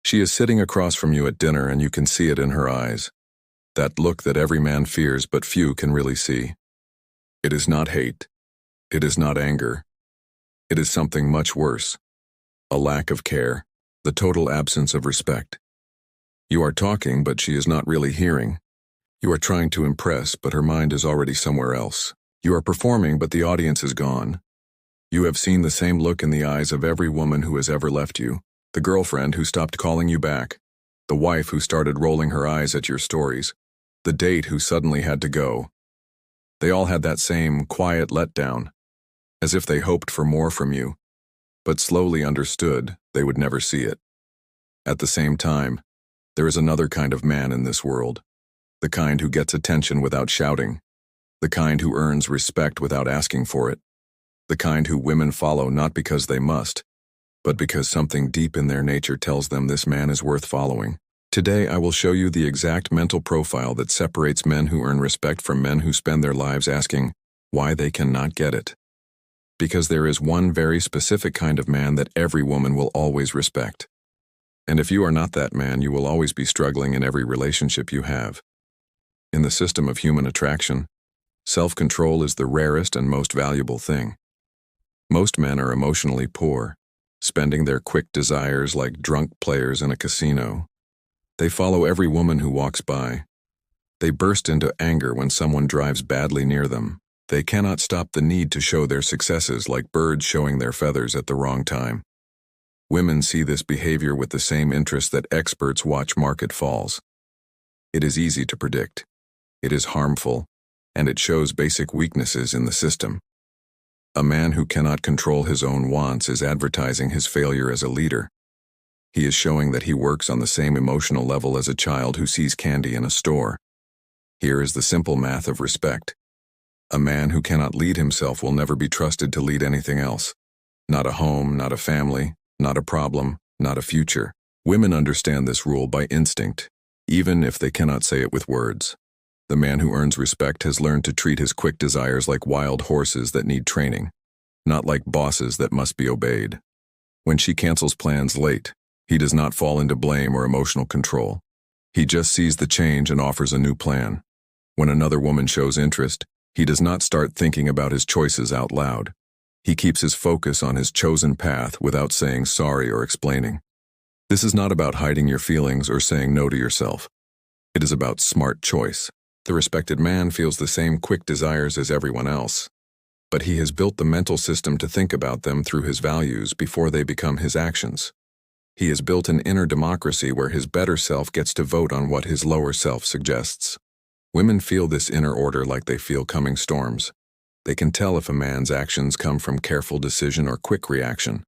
She is sitting across from you at dinner and you can see it in her eyes. That look that every man fears but few can really see. It is not hate. It is not anger. It is something much worse. A lack of care. The total absence of respect. You are talking, but she is not really hearing. You are trying to impress, but her mind is already somewhere else. You are performing, but the audience is gone. You have seen the same look in the eyes of every woman who has ever left you. The girlfriend who stopped calling you back. The wife who started rolling her eyes at your stories. The date who suddenly had to go. They all had that same quiet letdown, as if they hoped for more from you, but slowly understood they would never see it. At the same time, there is another kind of man in this world, the kind who gets attention without shouting, the kind who earns respect without asking for it, the kind who women follow not because they must, but because something deep in their nature tells them this man is worth following. Today I will show you the exact mental profile that separates men who earn respect from men who spend their lives asking why they cannot get it. Because there is one very specific kind of man that every woman will always respect. And if you are not that man, you will always be struggling in every relationship you have. In the system of human attraction, self-control is the rarest and most valuable thing. Most men are emotionally poor, spending their quick desires like drunk players in a casino. They follow every woman who walks by. They burst into anger when someone drives badly near them. They cannot stop the need to show their successes like birds showing their feathers at the wrong time. Women see this behavior with the same interest that experts watch market falls. It is easy to predict. It is harmful, and it shows basic weaknesses in the system. A man who cannot control his own wants is advertising his failure as a leader. He is showing that he works on the same emotional level as a child who sees candy in a store. Here is the simple math of respect. A man who cannot lead himself will never be trusted to lead anything else. Not a home, not a family, not a problem, not a future. Women understand this rule by instinct, even if they cannot say it with words. The man who earns respect has learned to treat his quick desires like wild horses that need training, not like bosses that must be obeyed. When she cancels plans late, he does not fall into blame or emotional control. He just sees the change and offers a new plan. When another woman shows interest, he does not start thinking about his choices out loud. He keeps his focus on his chosen path without saying sorry or explaining. This is not about hiding your feelings or saying no to yourself. It is about smart choice. The respected man feels the same quick desires as everyone else, but he has built the mental system to think about them through his values before they become his actions. He has built an inner democracy where his better self gets to vote on what his lower self suggests. Women feel this inner order like they feel coming storms. They can tell if a man's actions come from careful decision or quick reaction.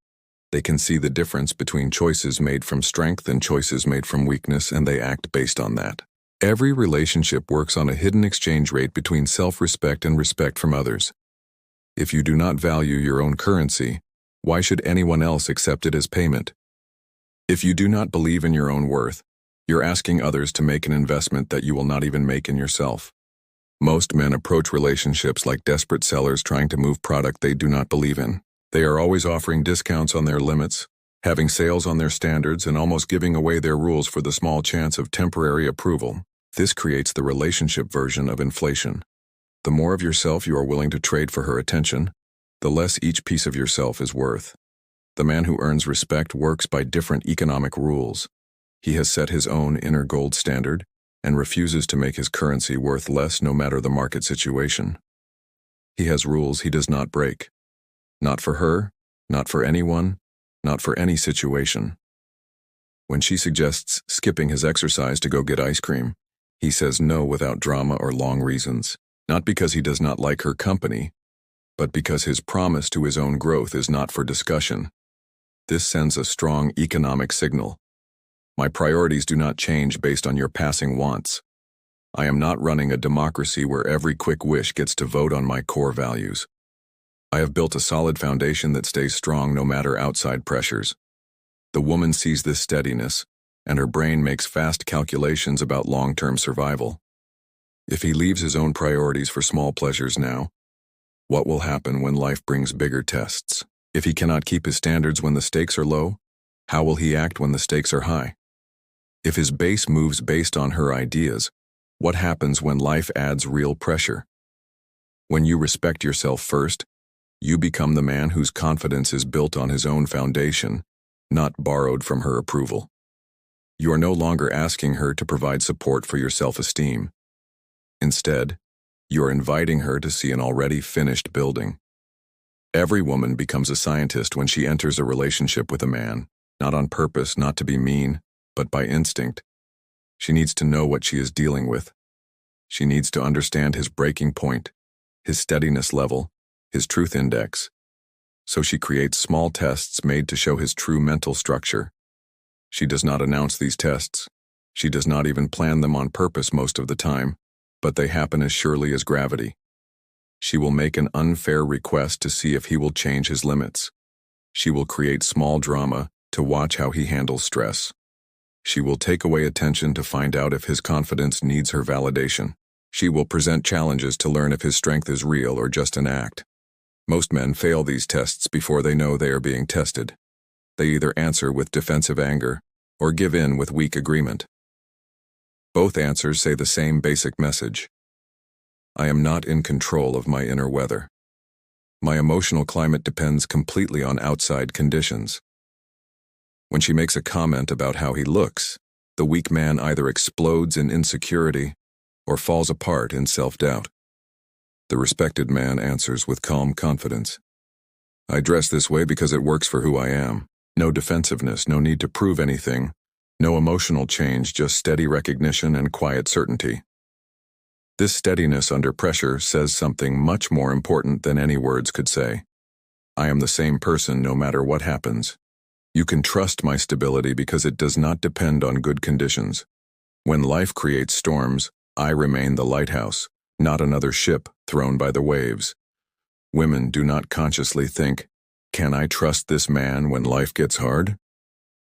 They can see the difference between choices made from strength and choices made from weakness, and they act based on that. Every relationship works on a hidden exchange rate between self-respect and respect from others. If you do not value your own currency, why should anyone else accept it as payment? If you do not believe in your own worth, you're asking others to make an investment that you will not even make in yourself. Most men approach relationships like desperate sellers trying to move product they do not believe in. They are always offering discounts on their limits, having sales on their standards, and almost giving away their rules for the small chance of temporary approval. This creates the relationship version of inflation. The more of yourself you are willing to trade for her attention, the less each piece of yourself is worth. The man who earns respect works by different economic rules. He has set his own inner gold standard and refuses to make his currency worth less no matter the market situation. He has rules he does not break. Not for her, not for anyone, not for any situation. When she suggests skipping his exercise to go get ice cream, he says no without drama or long reasons, not because he does not like her company, but because his promise to his own growth is not for discussion. This sends a strong economic signal. My priorities do not change based on your passing wants. I am not running a democracy where every quick wish gets to vote on my core values. I have built a solid foundation that stays strong no matter outside pressures. The woman sees this steadiness, and her brain makes fast calculations about long-term survival. If he leaves his own priorities for small pleasures now, what will happen when life brings bigger tests? If he cannot keep his standards when the stakes are low, how will he act when the stakes are high? If his base moves based on her ideas, what happens when life adds real pressure? When you respect yourself first, you become the man whose confidence is built on his own foundation, not borrowed from her approval. You are no longer asking her to provide support for your self-esteem. Instead, you are inviting her to see an already finished building. Every woman becomes a scientist when she enters a relationship with a man, not on purpose, not to be mean, but by instinct. She needs to know what she is dealing with. She needs to understand his breaking point, his steadiness level, his truth index. So she creates small tests made to show his true mental structure. She does not announce these tests. She does not even plan them on purpose most of the time, but they happen as surely as gravity. She will make an unfair request to see if he will change his limits. She will create small drama to watch how he handles stress. She will take away attention to find out if his confidence needs her validation. She will present challenges to learn if his strength is real or just an act. Most men fail these tests before they know they are being tested. They either answer with defensive anger or give in with weak agreement. Both answers say the same basic message. I am not in control of my inner weather. My emotional climate depends completely on outside conditions. When she makes a comment about how he looks, the weak man either explodes in insecurity or falls apart in self-doubt. The respected man answers with calm confidence. I dress this way because it works for who I am. No defensiveness, no need to prove anything, no emotional change, just steady recognition and quiet certainty. This steadiness under pressure says something much more important than any words could say. I am the same person no matter what happens. You can trust my stability because it does not depend on good conditions. When life creates storms, I remain the lighthouse, not another ship thrown by the waves. Women do not consciously think, can I trust this man when life gets hard?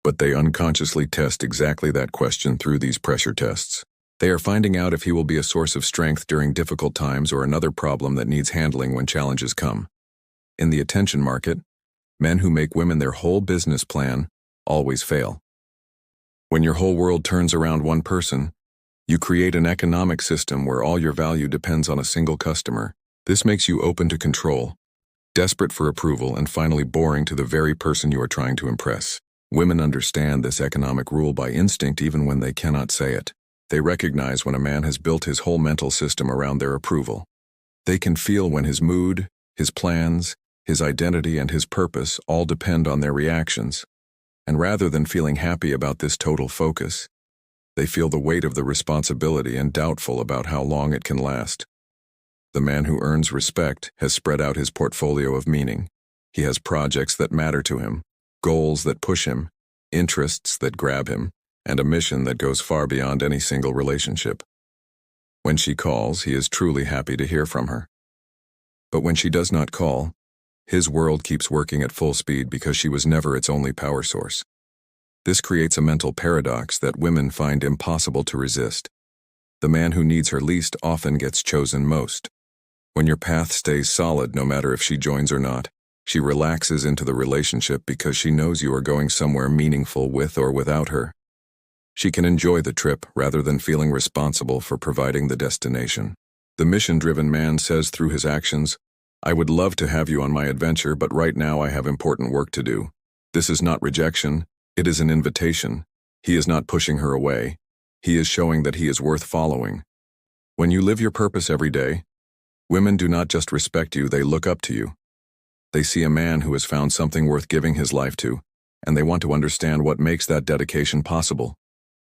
But they unconsciously test exactly that question through these pressure tests. They are finding out if he will be a source of strength during difficult times or another problem that needs handling when challenges come. In the attention market, men who make women their whole business plan always fail. When your whole world turns around one person, you create an economic system where all your value depends on a single customer. This makes you open to control, desperate for approval, and finally boring to the very person you are trying to impress. Women understand this economic rule by instinct even when they cannot say it. They recognize when a man has built his whole mental system around their approval. They can feel when his mood, his plans, his identity, and his purpose all depend on their reactions. And rather than feeling happy about this total focus, they feel the weight of the responsibility and doubtful about how long it can last. The man who earns respect has spread out his portfolio of meaning. He has projects that matter to him, goals that push him, interests that grab him, and a mission that goes far beyond any single relationship. When she calls, he is truly happy to hear from her. But when she does not call, his world keeps working at full speed because she was never its only power source. This creates a mental paradox that women find impossible to resist. The man who needs her least often gets chosen most. When your path stays solid, no matter if she joins or not, she relaxes into the relationship because she knows you are going somewhere meaningful with or without her. She can enjoy the trip rather than feeling responsible for providing the destination. The mission-driven man says through his actions, I would love to have you on my adventure, but right now I have important work to do. This is not rejection. It is an invitation. He is not pushing her away. He is showing that he is worth following. When you live your purpose every day, women do not just respect you, they look up to you. They see a man who has found something worth giving his life to, and they want to understand what makes that dedication possible.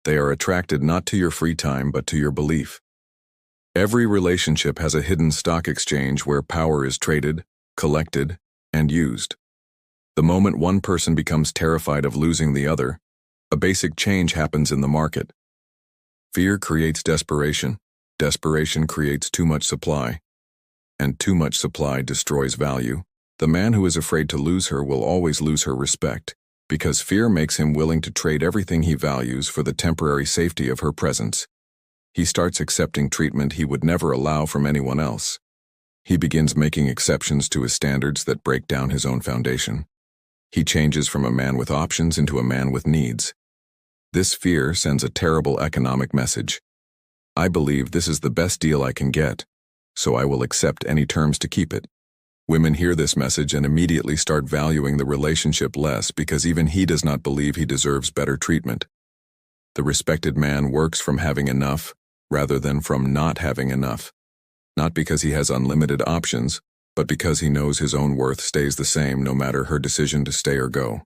They are attracted not to your free time, but to your belief. Every relationship has a hidden stock exchange where power is traded, collected, and used. The moment one person becomes terrified of losing the other, a basic change happens in the market. Fear creates desperation. Desperation creates too much supply. And too much supply destroys value. The man who is afraid to lose her will always lose her respect, because fear makes him willing to trade everything he values for the temporary safety of her presence. He starts accepting treatment he would never allow from anyone else. He begins making exceptions to his standards that break down his own foundation. He changes from a man with options into a man with needs. This fear sends a terrible economic message. I believe this is the best deal I can get, so I will accept any terms to keep it. Women hear this message and immediately start valuing the relationship less because even he does not believe he deserves better treatment. The respected man works from having enough rather than from not having enough. Not because he has unlimited options, but because he knows his own worth stays the same no matter her decision to stay or go.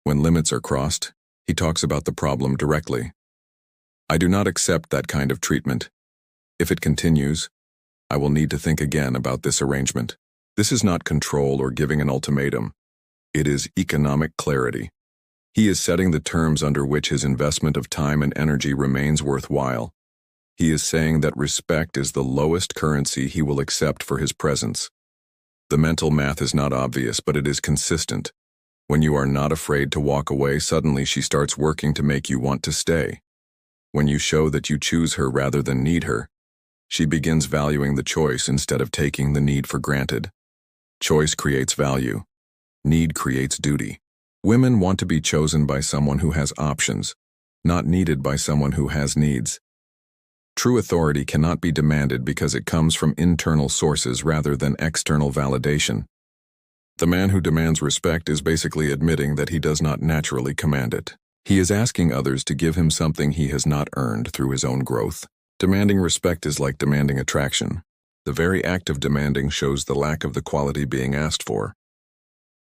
When limits are crossed, he talks about the problem directly. I do not accept that kind of treatment. If it continues, I will need to think again about this arrangement. This is not control or giving an ultimatum. It is economic clarity. He is setting the terms under which his investment of time and energy remains worthwhile. He is saying that respect is the lowest currency he will accept for his presence. The mental math is not obvious, but it is consistent. When you are not afraid to walk away, suddenly she starts working to make you want to stay. When you show that you choose her rather than need her, she begins valuing the choice instead of taking the need for granted. Choice creates value. Need creates duty. Women want to be chosen by someone who has options, not needed by someone who has needs. True authority cannot be demanded because it comes from internal sources rather than external validation. The man who demands respect is basically admitting that he does not naturally command it. He is asking others to give him something he has not earned through his own growth. Demanding respect is like demanding attraction. The very act of demanding shows the lack of the quality being asked for.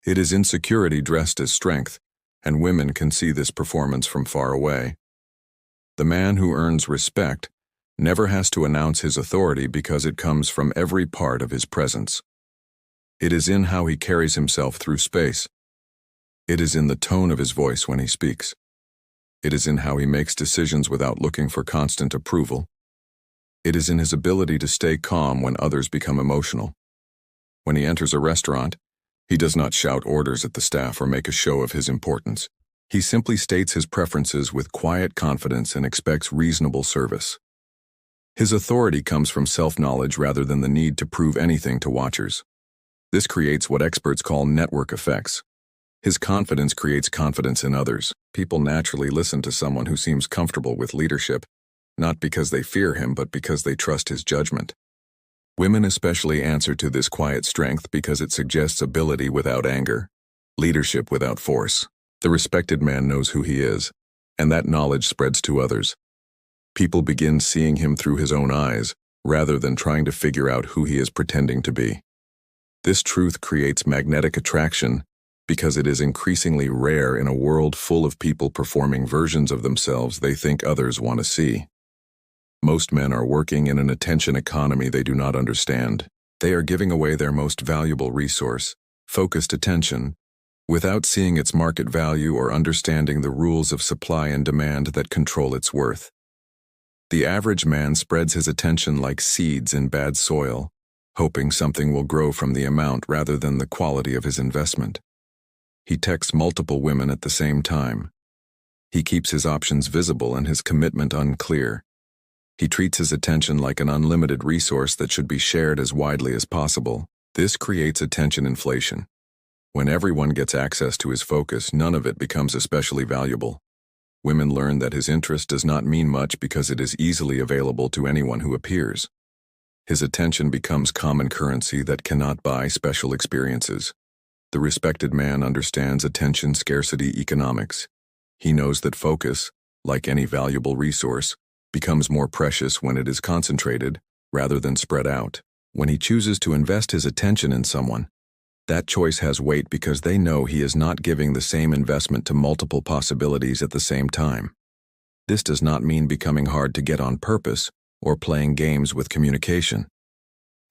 It is insecurity dressed as strength, and women can see this performance from far away. The man who earns respect never has to announce his authority because it comes from every part of his presence. It is in how he carries himself through space. It is in the tone of his voice when he speaks. It is in how he makes decisions without looking for constant approval. It is in his ability to stay calm when others become emotional. When he enters a restaurant, he does not shout orders at the staff or make a show of his importance. He simply states his preferences with quiet confidence and expects reasonable service. His authority comes from self-knowledge rather than the need to prove anything to watchers. This creates what experts call network effects. His confidence creates confidence in others. People naturally listen to someone who seems comfortable with leadership, not because they fear him, but because they trust his judgment. Women especially answer to this quiet strength because it suggests ability without anger, leadership without force. The respected man knows who he is, and that knowledge spreads to others. People begin seeing him through his own eyes, rather than trying to figure out who he is pretending to be. This truth creates magnetic attraction because it is increasingly rare in a world full of people performing versions of themselves they think others want to see. Most men are working in an attention economy they do not understand. They are giving away their most valuable resource, focused attention, without seeing its market value or understanding the rules of supply and demand that control its worth. The average man spreads his attention like seeds in bad soil, hoping something will grow from the amount rather than the quality of his investment. He texts multiple women at the same time. He keeps his options visible and his commitment unclear. He treats his attention like an unlimited resource that should be shared as widely as possible. This creates attention inflation. When everyone gets access to his focus, none of it becomes especially valuable. Women learn that his interest does not mean much because it is easily available to anyone who appears. His attention becomes common currency that cannot buy special experiences. The respected man understands attention scarcity economics. He knows that focus, like any valuable resource, becomes more precious when it is concentrated rather than spread out. When he chooses to invest his attention in someone, that choice has weight because they know he is not giving the same investment to multiple possibilities at the same time. This does not mean becoming hard to get on purpose or playing games with communication.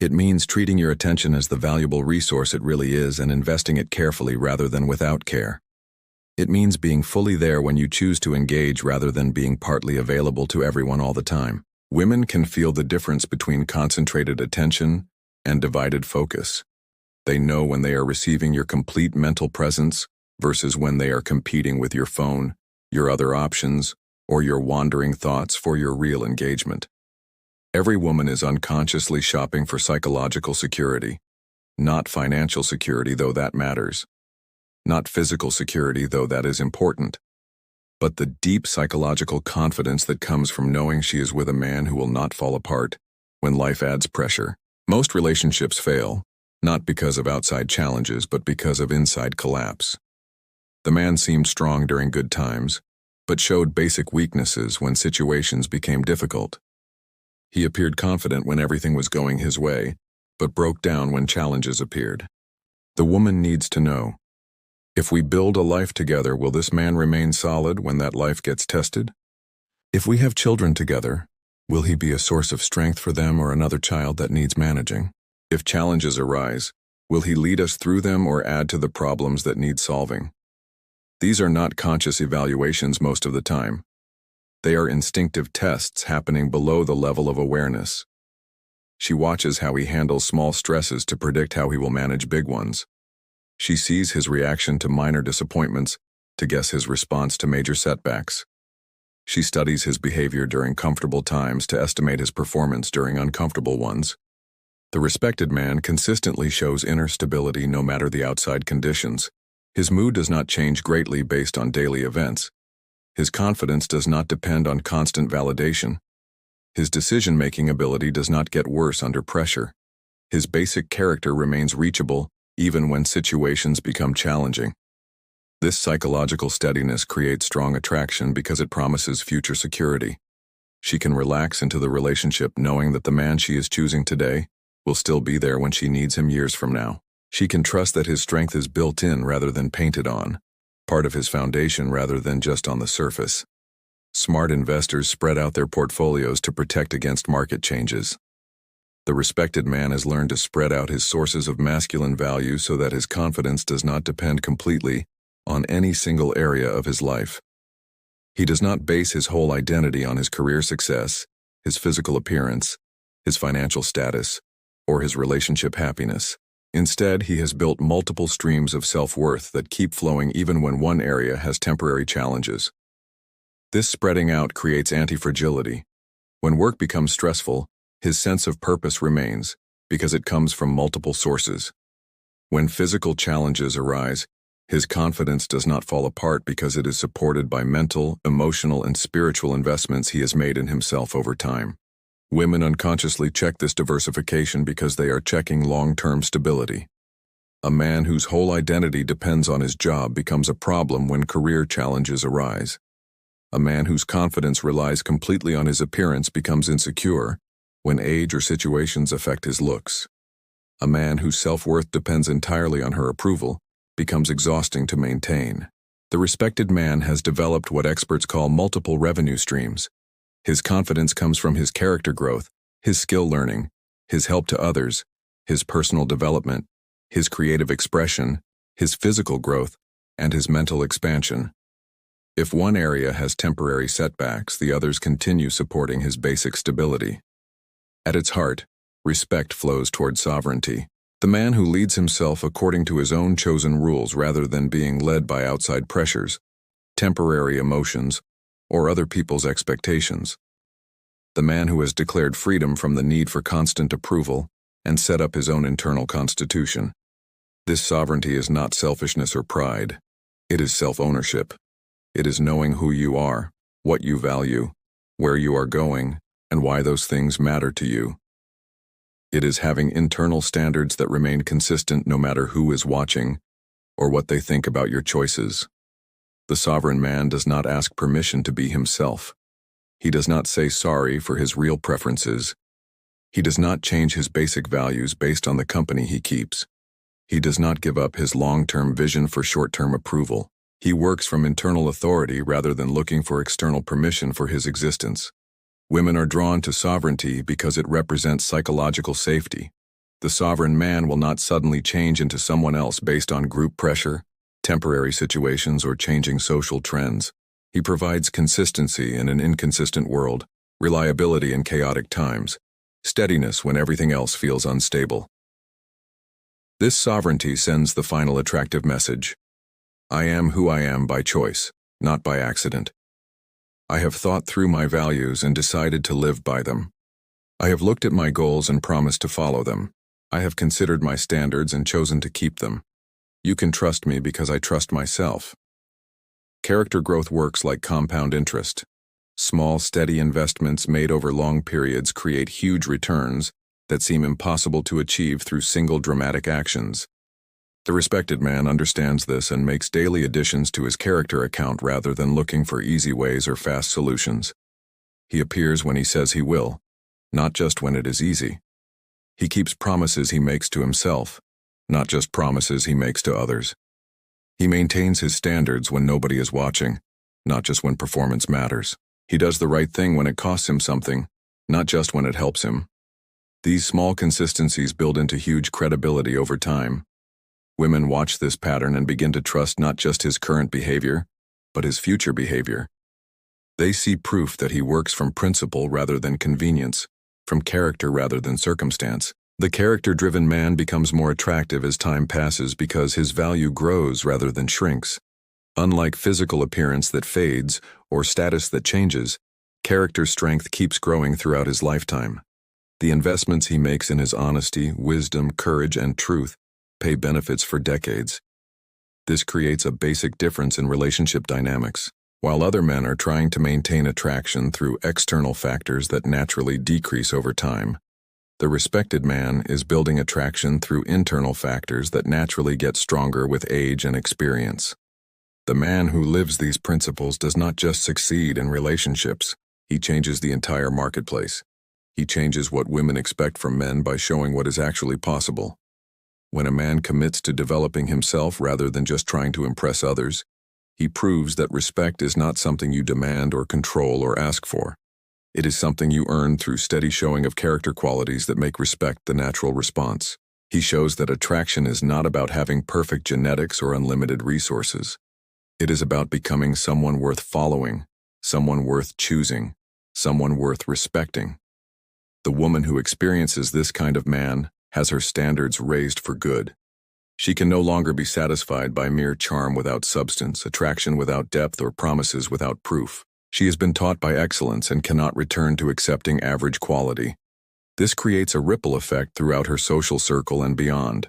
It means treating your attention as the valuable resource it really is and investing it carefully rather than without care. It means being fully there when you choose to engage rather than being partly available to everyone all the time. Women can feel the difference between concentrated attention and divided focus. They know when they are receiving your complete mental presence versus when they are competing with your phone, your other options, or your wandering thoughts for your real engagement. Every woman is unconsciously shopping for psychological security, not financial security, though that matters. Not physical security, though that is important. but the deep psychological confidence that comes from knowing she is with a man who will not fall apart when life adds pressure. Most relationships fail, not because of outside challenges, but because of inside collapse. The man seemed strong during good times, but showed basic weaknesses when situations became difficult. He appeared confident when everything was going his way, but broke down when challenges appeared. The woman needs to know, if we build a life together, will this man remain solid when that life gets tested? If we have children together, will he be a source of strength for them or another child that needs managing? If challenges arise, will he lead us through them or add to the problems that need solving? These are not conscious evaluations most of the time. They are instinctive tests happening below the level of awareness. She watches how he handles small stresses to predict how he will manage big ones. She sees his reaction to minor disappointments to guess his response to major setbacks. She studies his behavior during comfortable times to estimate his performance during uncomfortable ones. The respected man consistently shows inner stability no matter the outside conditions. His mood does not change greatly based on daily events. His confidence does not depend on constant validation. His decision-making ability does not get worse under pressure. His basic character remains reachable even when situations become challenging. This psychological steadiness creates strong attraction because it promises future security. She can relax into the relationship knowing that the man she is choosing today will still be there when she needs him years from now. She can trust that his strength is built in rather than painted on, part of his foundation rather than just on the surface. Smart investors spread out their portfolios to protect against market changes. The respected man has learned to spread out his sources of masculine value so that his confidence does not depend completely on any single area of his life. He does not base his whole identity on his career success, his physical appearance, his financial status, or his relationship happiness. Instead, he has built multiple streams of self-worth that keep flowing even when one area has temporary challenges. This spreading out creates anti-fragility. When work becomes stressful, his sense of purpose remains because it comes from multiple sources. When physical challenges arise, his confidence does not fall apart because it is supported by mental, emotional, and spiritual investments he has made in himself over time. Women unconsciously check this diversification because they are checking long-term stability. A man whose whole identity depends on his job becomes a problem when career challenges arise. A man whose confidence relies completely on his appearance becomes insecure when age or situations affect his looks. A man whose self-worth depends entirely on her approval becomes exhausting to maintain. The respected man has developed what experts call multiple revenue streams. His confidence comes from his character growth, his skill learning, his help to others, his personal development, his creative expression, his physical growth, and his mental expansion. If one area has temporary setbacks, the others continue supporting his basic stability. At its heart, respect flows toward sovereignty. The man who leads himself according to his own chosen rules rather than being led by outside pressures, temporary emotions, or other people's expectations. The man who has declared freedom from the need for constant approval and set up his own internal constitution. This sovereignty is not selfishness or pride. It is self-ownership. It is knowing who you are, what you value, where you are going, and why those things matter to you. It is having internal standards that remain consistent no matter who is watching or what they think about your choices. The sovereign man does not ask permission to be himself. He does not say sorry for his real preferences. He does not change his basic values based on the company he keeps. He does not give up his long-term vision for short-term approval. He works from internal authority rather than looking for external permission for his existence. Women are drawn to sovereignty because it represents psychological safety. The sovereign man will not suddenly change into someone else based on group pressure, temporary situations, or changing social trends. He provides consistency in an inconsistent world, reliability in chaotic times, steadiness when everything else feels unstable. This sovereignty sends the final attractive message. I am who I am by choice, not by accident. I have thought through my values and decided to live by them. I have looked at my goals and promised to follow them. I have considered my standards and chosen to keep them. You can trust me because I trust myself. Character growth works like compound interest. Small, steady investments made over long periods create huge returns that seem impossible to achieve through single dramatic actions. The respected man understands this and makes daily additions to his character account rather than looking for easy ways or fast solutions. He appears when he says he will, not just when it is easy. He keeps promises he makes to himself, not just promises he makes to others. He maintains his standards when nobody is watching, not just when performance matters. He does the right thing when it costs him something, not just when it helps him. These small consistencies build into huge credibility over time. Women watch this pattern and begin to trust not just his current behavior, but his future behavior. They see proof that he works from principle rather than convenience, from character rather than circumstance. The character-driven man becomes more attractive as time passes because his value grows rather than shrinks. Unlike physical appearance that fades or status that changes, character strength keeps growing throughout his lifetime. The investments he makes in his honesty, wisdom, courage, and truth pay benefits for decades. This creates a basic difference in relationship dynamics. While other men are trying to maintain attraction through external factors that naturally decrease over time, the respected man is building attraction through internal factors that naturally get stronger with age and experience. The man who lives these principles does not just succeed in relationships, he changes the entire marketplace. He changes what women expect from men by showing what is actually possible. When a man commits to developing himself rather than just trying to impress others, he proves that respect is not something you demand or control or ask for. It is something you earn through steady showing of character qualities that make respect the natural response. He shows that attraction is not about having perfect genetics or unlimited resources. It is about becoming someone worth following, someone worth choosing, someone worth respecting. The woman who experiences this kind of man has her standards raised for good. She can no longer be satisfied by mere charm without substance, attraction without depth, or promises without proof. She has been taught by excellence and cannot return to accepting average quality. This creates a ripple effect throughout her social circle and beyond.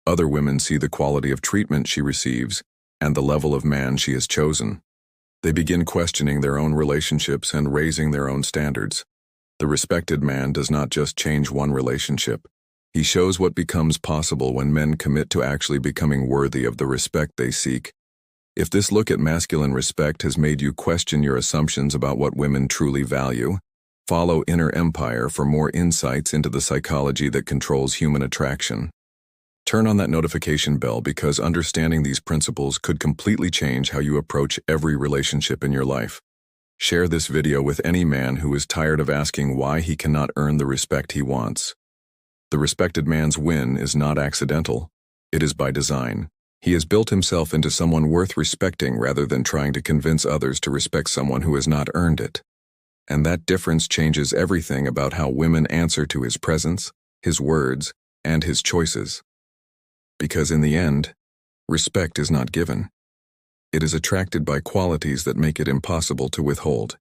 Other women see the quality of treatment she receives and the level of man she has chosen. They begin questioning their own relationships and raising their own standards. The respected man does not just change one relationship. He shows what becomes possible when men commit to actually becoming worthy of the respect they seek. If this look at masculine respect has made you question your assumptions about what women truly value, follow Inner Empire for more insights into the psychology that controls human attraction. Turn on that notification bell because understanding these principles could completely change how you approach every relationship in your life. Share this video with any man who is tired of asking why he cannot earn the respect he wants. The respected man's win is not accidental. It is by design. He has built himself into someone worth respecting rather than trying to convince others to respect someone who has not earned it. And that difference changes everything about how women answer to his presence, his words, and his choices. Because in the end, respect is not given. It is attracted by qualities that make it impossible to withhold.